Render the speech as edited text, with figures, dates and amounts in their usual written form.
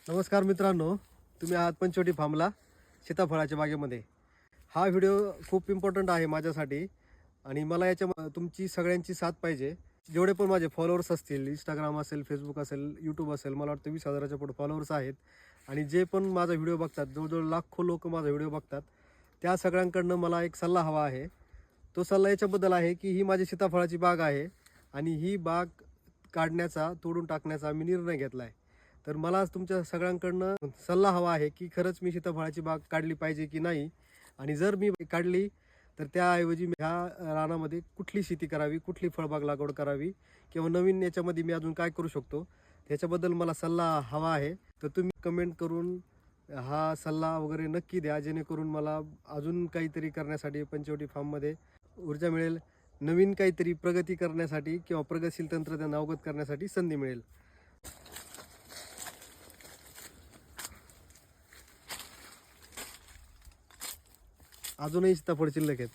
नमस्कार मित्रांनो, तुम्ही आहात पंचवटी फार्मला सीताफळाच्या बागेमध्ये. हा व्हिडिओ खूप इम्पॉर्टंट आहे माझ्यासाठी आणि मला याच्या तुमची सगळ्यांची साथ पाहिजे. जेवढे पण माझे फॉलोअर्स असतील, इंस्टाग्राम असेल, फेसबुक असेल, यूट्यूब असेल, मला वाटतं 20,000च्या पुढे फॉलोअर्स आहेत आणि जे पण माझा व्हिडिओ बघतात, जवळजवळ लाखो लोक माझा व्हिडिओ बघतात, त्या सगळ्यांकडनं मला एक सल्ला हवा आहे. तो सल्ला याच्याबद्दल आहे की ही माझी सीताफळाची बाग आहे आणि ही बाग काढण्याचा, तोडून टाकण्याचा मी निर्णय घेतला आहे. तर मला तुमच्या सगळ्यांकडनं सल्ला हवा आहे की खरंच मी सीताफळाची बाग काढली पाहिजे की नाही, आणि जर मी काढली तर त्याऐवजी मी ह्या रानामध्ये कुठली शेती करावी, कुठली फळबाग लागवड करावी किंवा नवीन याच्यामध्ये मी अजून काय करू शकतो, ह्याच्याबद्दल मला सल्ला हवा आहे. तर तुम्ही कमेंट करून हा सल्ला वगैरे नक्की द्या, जेणेकरून मला अजून काहीतरी करण्यासाठी पंचवटी फार्ममध्ये ऊर्जा मिळेल, नवीन काहीतरी प्रगती करण्यासाठी किंवा प्रगतशील तंत्रज्ञान अवगत करण्यासाठी संधी मिळेल. अजूनही सीताफळ शिल्लक आहेत.